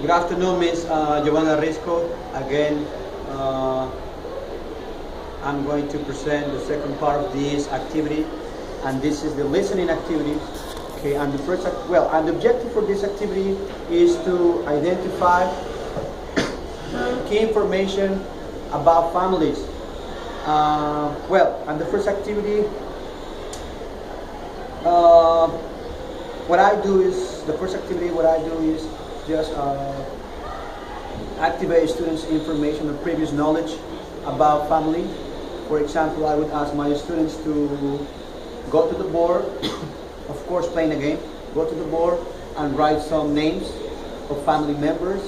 Good afternoon, Miss Giovanna Risco. Again, uh, I'm going to present the second part of this activity, and this is the listening activity. Okay, and the objective for this activity is to identify key information about families. And the first activity, what I do is just activate students' information or previous knowledge about family. For example, I would ask my students to go to the board, of course playing a game, go to the board and write some names of family members.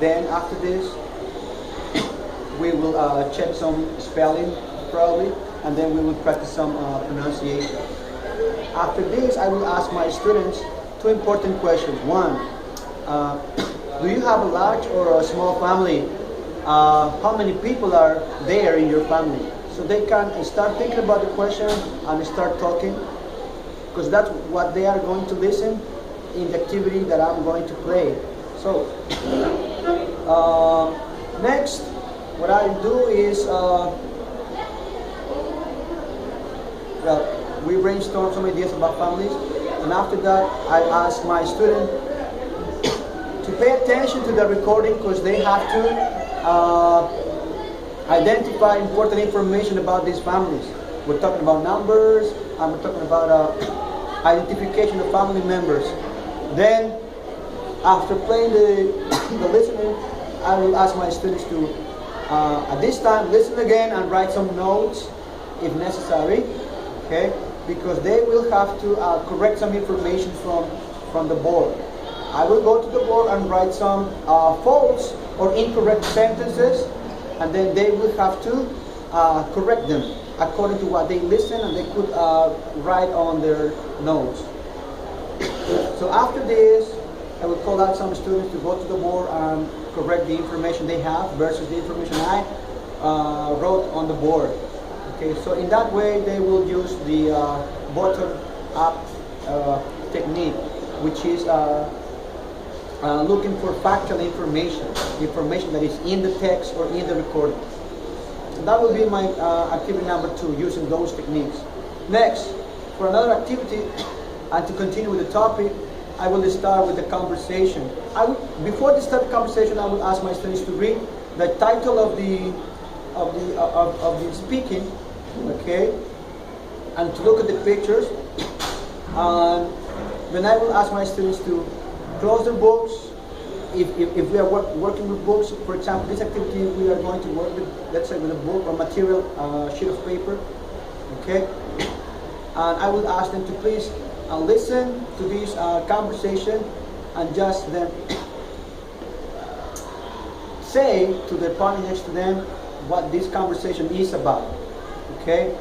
Then after this, we will check some spelling probably, and then we will practice some pronunciation. After this, I will ask my students two important questions. One, do you have a large or a small family? How many people are there in your family? So they can start thinking about the question and start talking, because that's what they are going to listen in the activity that I'm going to play. So next, what I do is, we brainstorm some ideas about families, and after that I ask my student to pay attention to the recording, because they have to identify important information about these families. We're talking about numbers, and we're talking about identification of family members. Then after playing the listening, I will ask my students to at this time listen again and write some notes if necessary, okay? Because they will have to correct some information from the board. I will go to the board and write some false or incorrect sentences, and then they will have to correct them according to what they listen, and they could write on their notes. So after this, I will call out some students to go to the board and correct the information they have versus the information I wrote on the board. Okay, so in that way they will use the bottom-up technique, which is looking for factual information that is in the text or in the recording. So that will be my activity number 2, using those techniques. Next, for another activity, and to continue with the topic, I will start with the conversation. Before this type of conversation, I will ask my students to read the title of the speaking, okay, and to look at the pictures. And then I will ask my students to close their books. If we are working with books, for example, this activity we are going to work with, let's say, with a book or material, sheet of paper, okay. And I will ask them to please listen to this conversation, and just then say to the partner next to them what this conversation is about, okay?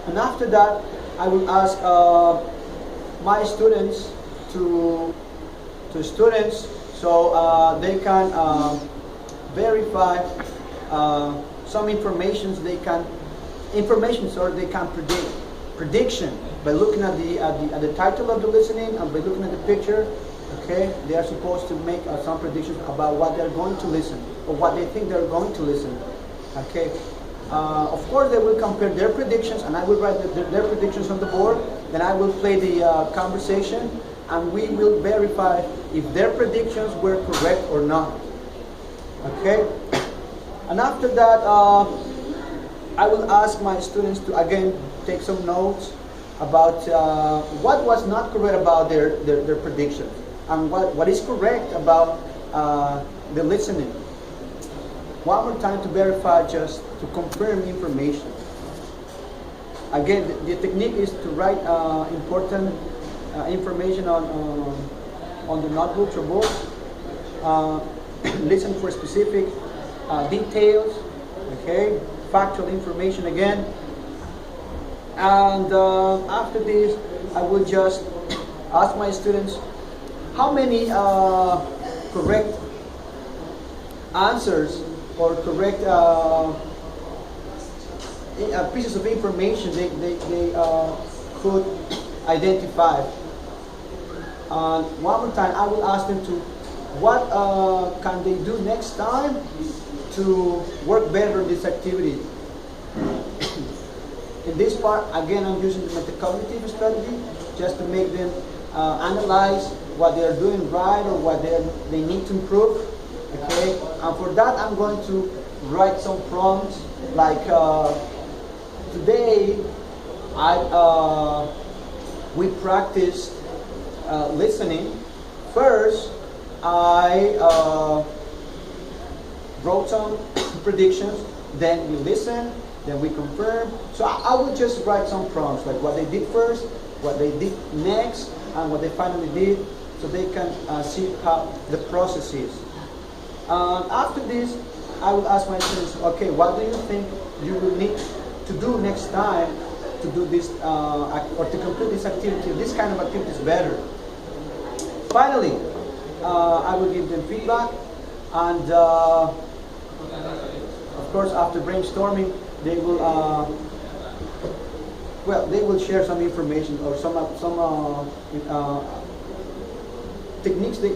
And after that, I will ask my students so they can verify some information. They can prediction by looking at the title of the listening and by looking at the picture. Okay, they are supposed to make some predictions about what they're going to listen, or what they think they're going to listen. Okay, of course they will compare their predictions, and I will write their predictions on the board. Then I will play the conversation, and we will verify if their predictions were correct or not. Okay, and after that, I will ask my students to again take some notes about what was not correct about their predictions, and what is correct about the listening. One more time to verify, just to confirm information. Again, the technique is to write important information on the notebooks or books. Listen for specific details, okay? Factual information again. And after this, I will just ask my students how many correct answers or correct pieces of information they could identify. And one more time, I will ask them to what can they do next time to work better in this activity. In this part, again, I'm using the metacognitive strategy just to make them analyze what they're doing right or what they need to improve. Okay, and for that, I'm going to write some prompts like today. We practiced listening. First, I wrote some predictions. Then we listen. Then we confirm. So I would just write some prompts like what they did first, what they did next, and what they finally did, so they can see how the process is. After this, I will ask my students, okay, what do you think you will need to do next time to do this or to complete this activity, this kind of activities better? Finally, I will give them feedback, and of course, after brainstorming, they will they will share some information or some techniques they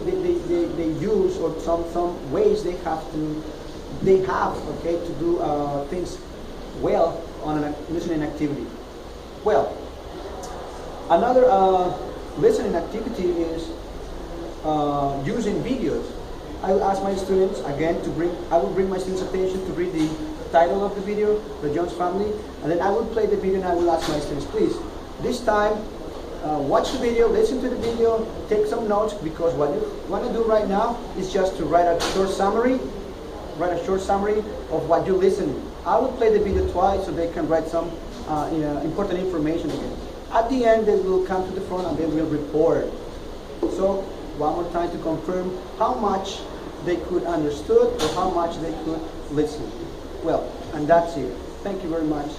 use, or some ways they have okay, to do things well on a listening activity. Well, another listening activity is using videos. I will ask my students again I will bring my students' attention to read the title of the video, The Jones Family, and then I will play the video and I will ask my students, please, this time, watch the video, listen to the video, take some notes, because what you want to do right now is just to write a short summary of what you listen. I will play the video twice so they can write some important information again. At the end, they will come to the front and they will report. So, one more time to confirm how much they could understood or how much they could listen. Well, and that's it. Thank you very much.